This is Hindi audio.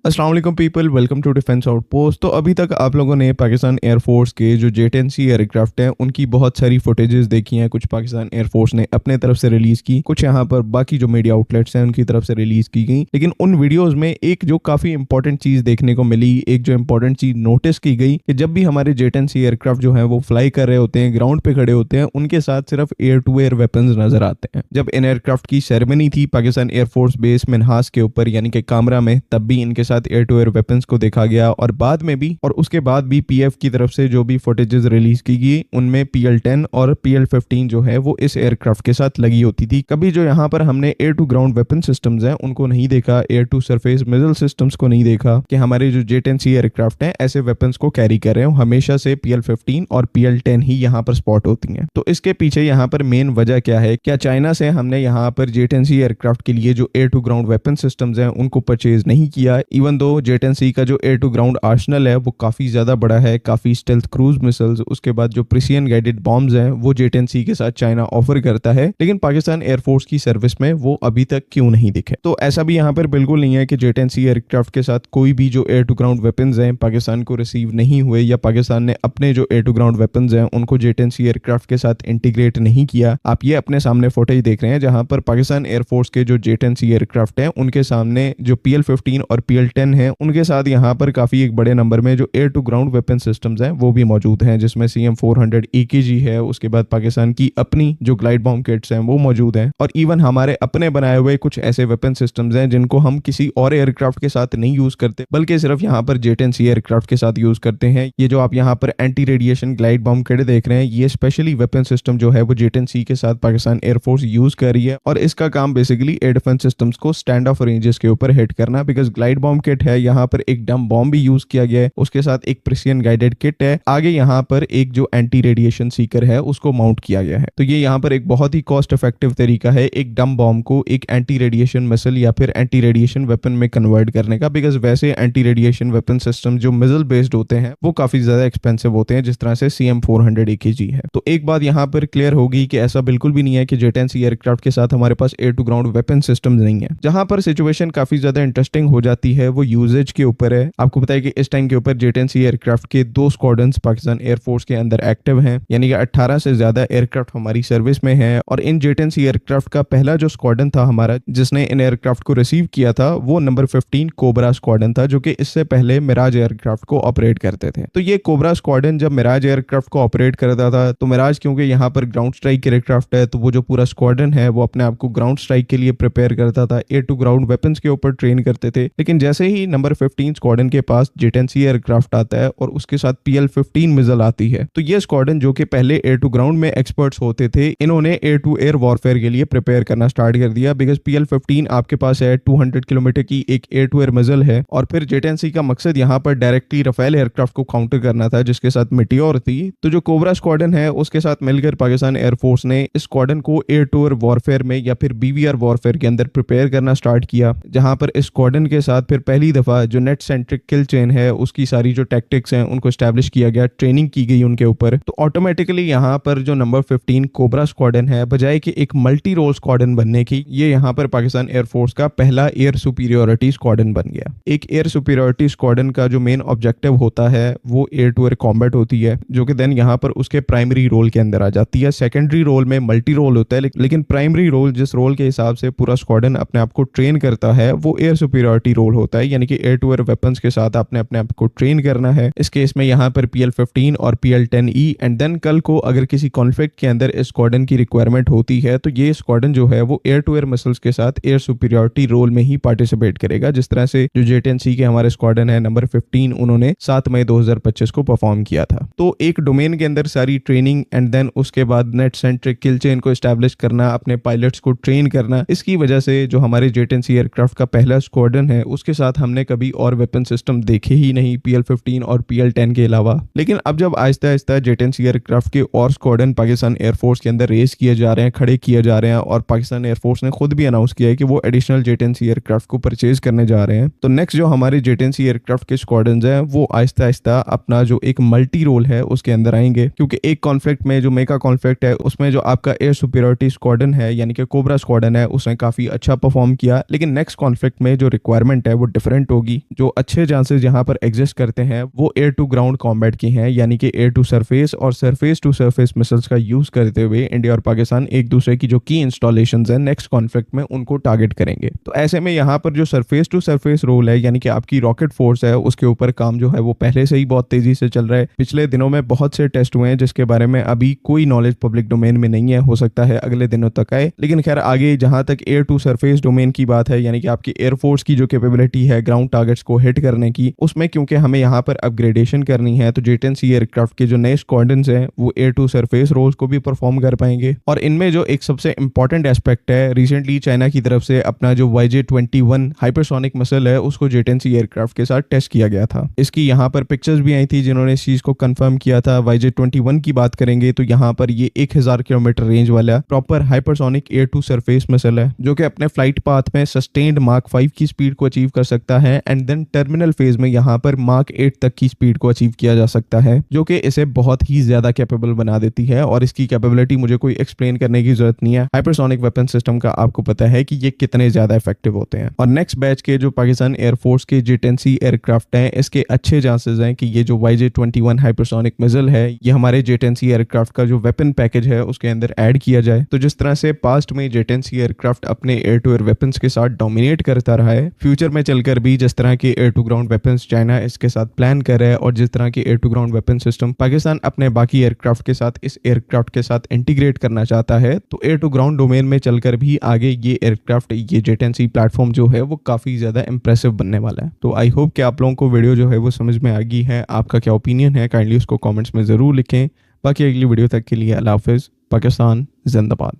अस्सलाम वालेकुम people, welcome to defence outpost. तो अभी तक आप लोगों ने पाकिस्तान एयरफोर्स के जो J-10C एयरक्राफ्ट हैं उनकी बहुत सारी फुटेजेस देखी हैं। कुछ पाकिस्तान एयरफोर्स ने अपने तरफ से रिलीज की, कुछ यहाँ पर बाकी जो मीडिया आउटलेट्स हैं उनकी तरफ से रिलीज की गई। लेकिन उन वीडियोस में एक जो काफी इंपॉर्टेंट चीज देखने को मिली, एक जो इंपॉर्टेंट चीज नोटिस की गई कि जब भी हमारे J-10C एयरक्राफ्ट जो है वो फ्लाई कर रहे होते हैं, ग्राउंड पे खड़े होते हैं, उनके साथ सिर्फ एयर टू एयर वेपन्स नजर आते हैं। जब इन एयरक्राफ्ट की सेरेमनी थी पाकिस्तान एयरफोर्स बेस मिन्हास के ऊपर यानी कि कामरा में, तब भी इनके साथ एयर टू एयर वेपन्स को देखा गया। और बाद में भी, और उसके बाद भी पीएफ की तरफ से जो भी फुटेजेस रिलीज की गई उनमें PL-10 और PL-15 जो है वो इस एयरक्राफ्ट के साथ लगी होती थी। कभी जो यहाँ पर हमने air to ground weapon systems हैं उनको नहीं देखा, air to surface missile systems को नहीं देखा कि हमारे जो J-10C एयरक्राफ्ट हैं ऐसे वेपन्स को कैरी कर रहे हो। हमेशा से PL-15 और PL-10 ही यहाँ पर स्पॉट होती हैं। तो इसके पीछे यहाँ पर मेन वजह क्या है? क्या चाइना से हमने यहाँ पर J-10C एयरक्राफ्ट के लिए जो air to ground weapon systems हैं उनको परचेज नहीं किया? इवन दो J-10C का जो एयर टू ग्राउंड आर्सेनल है वो काफी ज्यादा बड़ा है, काफी स्टेल्थ क्रूज मिसाइल्स, उसके बाद जो प्रिसिजन गाइडेड बॉम्ब्स हैं वो J-10C के साथ चाइना ऑफर करता है, लेकिन पाकिस्तान एयरफोर्स की सर्विस में वो अभी तक क्यों नहीं दिखे? तो ऐसा भी यहाँ पर बिल्कुल नहीं है कि J-10C एयरक्राफ्ट के साथ कोई भी जो एयर टू ग्राउंड वेपन्स हैं पाकिस्तान को रिसीव नहीं हुए, या पाकिस्तान ने अपने जो एयर टू ग्राउंड वेपन्स हैं उनको J-10C एयरक्राफ्ट के साथ इंटीग्रेट नहीं किया। आप ये अपने सामने फुटेज देख रहे हैं जहां पर पाकिस्तान एयरफोर्स के जो J-10C एयरक्राफ्ट हैं उनके सामने जो PL-15 और PL-10 है उनके साथ यहाँ पर काफी एक बड़े नंबर में जो air to ground weapon systems हैं वो भी मौजूद हैं, जिसमें CM-400 AKG है, उसके बाद पाकिस्तान की अपनी जो ग्लाइड बॉम्ब किट्स हैं वो मौजूद हैं, और इवन हमारे अपने बनाए हुए कुछ ऐसे वेपन सिस्टम्स हैं जिनको हम किसी और एयरक्राफ्ट के साथ नहीं यूज करते बल्कि सिर्फ यहाँ पर J-10C एयरक्राफ्ट के साथ यूज करते हैं। ये जो आप यहाँ पर anti radiation glide bomb kit देख रहे हैं, ये स्पेशली वेपन सिस्टम जो है वो J-10C के साथ पाकिस्तान एयरफोर्स यूज कर रही है, और इसका काम बेसिकली एयर डिफेंस सिस्टम्स को स्टैंड ऑफ रेंजेस के ऊपर हिट करना। बिकॉज ग्लाइड बॉम्ब किट है, यहाँ पर एक डम बॉम्ब भी यूज किया गया है, उसके साथ एक प्रिसिजन गाइडेड किट है, आगे यहाँ पर एक जो एंटी रेडिएशन सीकर है उसको माउंट किया गया है। तो ये यहाँ पर एक बहुत ही कॉस्ट इफेक्टिव तरीका है एक डम बॉम्ब को एक एंटी रेडिएशन मिसाइल या फिर एंटी रेडिएशन वेपन में कन्वर्ट करने का। बिकॉज वैसे एंटी रेडिएशन वेपन सिस्टम जो मिसाइल बेस्ड होते हैं वो काफी ज्यादा एक्सपेंसिव होते हैं, जिस तरह से CM-400 AKG है। तो एक बात यहाँ पर क्लियर होगी कि ऐसा बिल्कुल भी नहीं है कि J-10C एयरक्राफ्ट के साथ हमारे पास air to ground weapon system नहीं है। जहां पर सिचुएशन काफी ज्यादा इंटरेस्टिंग हो जाती है वो यूजेज के ऊपर है। आपको पता है कि इस टाइम के ऊपर J-10C एयरक्राफ्ट के 2 स्क्वाड्रन्स पाकिस्तान एयरफोर्स के अंदर एक्टिव हैं, यानी कि 18 से ज्यादा एयरक्राफ्ट हमारी सर्विस में हैं। और इन J-10C एयरक्राफ्ट का पहला जो स्क्वाड्रन था हमारा जिसने इन एयरक्राफ्ट को रिसीव किया था वो नंबर 15 कोबरा स्क्वाड्रन था, जो कि इससे पहले मिराज एयरक्राफ्ट को ऑपरेट करते थे। तो ये कोबरा स्क्वाड्रन जब मिराज एयरक्राफ्ट को ऑपरेट करता था, तो मिराज क्योंकि यहाँ पर ग्राउंड स्ट्राइक एयरक्राफ्ट है, तो वो जो पूरा स्क्वाड्रन है वो अपने आप को ग्राउंड स्ट्राइक के लिए प्रिपेयर करता था, एयर टू ग्राउंड वेपन्स के ऊपर ट्रेन करते थे। लेकिन जैसे ही नंबर 15 स्क्वाड्रन के पास J-10C एयरक्राफ्ट आता है और उसके साथ PL-15 मिसाइल आती है, तो ये स्क्वाड्रन जो कि पहले एयर टू ग्राउंड में एक्सपर्ट्स होते थे, इन्होंने एयर टू एयर वॉरफेयर के लिए प्रिपेयर करना स्टार्ट कर दिया। बिकॉज PL-15 आपके पास है 200 किलोमीटर की एक एयर टू एयर मिसाइल है, और फिर J-10C का मकसद यहाँ पर डायरेक्टली राफेल एयरक्राफ्ट को काउंटर करना था जिसके साथ मेटियोर थी। तो जो कोबरा स्क्वाड्रन है उसके साथ मिलकर पाकिस्तान एयरफोर्स ने इस स्क्वाड्रन को एयर टू एयर वॉरफेयर में या फिर BVR वॉरफेयर के अंदर प्रिपेयर करना स्टार्ट किया, जहां पर इस स्क्वाड्रन के साथ फिर पहली दफा जो नेट सेंट्रिक किल चेन है उसकी सारी जो टैक्टिक्स हैं उनको एस्टैब्लिश किया गया, ट्रेनिंग की गई उनके ऊपर। तो ऑटोमेटिकली यहाँ पर जो नंबर 15 कोबरा स्क्वाड्रन है, बजाय कि एक मल्टी रोल स्क्वाड्रन बनने की, ये यहाँ पर पाकिस्तान एयरफोर्स का पहला एयर सुपीरियोरिटी स्क्वाड्रन बन गया। एक एयर सुपीरियोरिटी स्क्वाड्रन का जो मेन ऑब्जेक्टिव होता है वो एयर टू एयर कॉम्बैट होती है, जो कि देन यहाँ पर उसके प्राइमरी रोल के अंदर आ जाती है। सेकेंडरी रोल में मल्टी रोल होता है, लेकिन प्राइमरी रोल जिस रोल के हिसाब से पूरा स्क्वाड्रन अपने आप को ट्रेन करता है वो एयर सुपीरियोरिटी रोल होता है, यानी कि एयर टू एयर वेपन्स के साथ आपने अपने आप को ट्रेन करना है। इस केस में यहाँ पर PL-15 और PL-10E, एंड देन कल को अगर किसी कॉन्फ्लिक्ट के अंदर इस स्क्वाड्रन की रिक्वायरमेंट होती है तो ये स्क्वाड्रन जो है वो एयर टू एयर मिसाइल्स के साथ एयर सुपीरियोरिटी रोल में ही पार्टिसिपेट करेगा, जिस तरह से जो J-10C के हमारे स्क्वाड्रन है नंबर 15 उन्होंने 7 मई 2025 को परफॉर्म किया था। तो एक डोमेन के अंदर सारी ट्रेनिंग एंड देन उसके बाद नेट सेंट्रिक किल चेन को एस्टैब्लिश करना, अपने पायलट्स को ट्रेन करना, इसकी वजह से जो हमारे J-10C एयरक्राफ्ट का पहला स्क्वाड्रन है उसके साथ हमने कभी और वेपन सिस्टम देखे ही नहीं PL-15 और PL-10 के अलावा। लेकिन अब जब आहिस्ता आहिस्ता J-10C एयरक्राफ्ट के और स्क्वाड्रन पाकिस्तान एयरफोर्स के अंदर रेस किए जा रहे हैं, खड़े किए जा रहे हैं, और पाकिस्तान एयरफोर्स ने खुद भी अनाउंस किया है कि वो एडिशनल J-10C एयरक्राफ्ट को परचेज करने जा रहे हैं, तो नेक्स्ट जो हमारे J-10C एयरक्राफ्ट के स्क्वाड्रन हैं वो आहिस्ता आहिस्ता अपना जो एक मल्टी रोल है उसके अंदर आएंगे। क्योंकि एक कॉन्फ्लिक्ट में जो मेगा कॉन्फ्लिक्ट है उसमें जो आपका एयर सुपीरियोरिटी स्क्वाड्रन है यानी कि कोबरा स्क्वाड्रन है उसने काफी अच्छा परफॉर्म किया, लेकिन नेक्स्ट कॉन्फ्लिक्ट में जो रिक्वायरमेंट है वो डिफरेंट होगी। जो अच्छे चांसेस यहाँ पर एग्जिस्ट करते हैं वो एयर टू ग्राउंड कॉम्बैट के हैं, यानी कि एयर टू सरफेस और सरफेस टू सरफेस मिसाइल्स का यूज करते हुए इंडिया और पाकिस्तान एक दूसरे की जो की इंस्टॉलेशंस है नेक्स्ट कॉन्फ्लिक्ट में उनको टारगेट करेंगे। तो ऐसे में यहाँ पर जो सरफेस टू सरफेस रोल है, यानी कि आपकी रॉकेट फोर्स है, उसके ऊपर काम जो है वो पहले से ही बहुत तेजी से चल रहा है। पिछले दिनों में बहुत से टेस्ट हुए हैं जिसके बारे में अभी कोई नॉलेज पब्लिक डोमेन में नहीं है, हो सकता है अगले दिनों तक आए। लेकिन खैर आगे जहां तक एयर टू सरफेस डोमेन की बात है, यानी कि आपकी एयरफोर्स की जो कैपेबिलिटी है ग्राउंड टारगेट्स को हिट करने की, उसमें क्योंकि हमें यहाँ पर अपग्रेडेशन करनी है तो J-10C एयरक्राफ्ट के जो नए स्क्वाड्रन्स हैं वो एयर टू सरफेस रोल्स को भी परफॉर्म कर पाएंगे। और इनमें जो एक सबसे इंपॉर्टेंट एस्पेक्ट है, रिसेंटली चाइना की तरफ से अपना जो YJ-21 हाइपरसोनिक मिसाइल है उसको J-10C एयरक्राफ्ट के साथ टेस्ट किया गया था। इसकी यहाँ पर पिक्चर्स भी आई थी जिन्होंने इस चीज को कंफर्म किया था। YJ-21 की बात करेंगे तो यहाँ पर ये 1000 किलोमीटर रेंज वाला proper hypersonic air to surface missile है जो कि अपने फ्लाइट पाथ में सस्टेन्ड मार्क 5 की स्पीड को अचीव कर सकता है एंड देन टर्मिनल फेज में यहाँ पर मार्क 8 तक की स्पीड को अचीव किया जा सकता है, जो कि इसे बहुत ही ज्यादा कैपेबल बना देती है। और इसकी कैपेबिलिटी मुझे कोई एक्सप्लेन करने की जरूरत नहीं है, हाइपरसोनिक वेपन सिस्टम का आपको पता है कि ये कितने ज्यादा इफेक्टिव होते हैं। और नेक्स्ट बैच के जो पाकिस्तान एयरफोर्स के J-10C एयरक्राफ्ट हैं, इसके अच्छे चांसेस हैं कि ये जो YJ-21 हाइपरसोनिक मिसाइल है ये हमारे J-10C एयरक्राफ्ट का जो वेपन पैकेज है उसके अंदर ऐड किया जाए। तो जिस तरह से पास्ट में J-10C एयरक्राफ्ट अपने एयर टू एयर वेपन्स के साथ डोमिनेट करता रहा है, फ्यूचर में चलकर भी जिस तरह के air to ground weapons China इसके साथ प्लान कर रहा है और जिस तरह के air to ground weapon system Pakistan अपने बाकी एयरक्राफ्ट के साथ इस एयरक्राफ्ट के साथ इंटीग्रेट करना चाहता है, तो एयर टू ग्राउंड डोमेन में चलकर भी आगे ये एयरक्राफ्ट ये J-10C प्लेटफॉर्म जो है वो काफी ज्यादा इंप्रेसिव बनने वाला है। तो आई होप कि आप लोगों को वीडियो जो है वो समझ में आ गई है। आपका क्या ओपिनियन है काइंडली उसको कमेंट्स में जरूर लिखें। बाकी अगली वीडियो तक के लिए अल्लाह हाफिज। पाकिस्तान जिंदाबाद।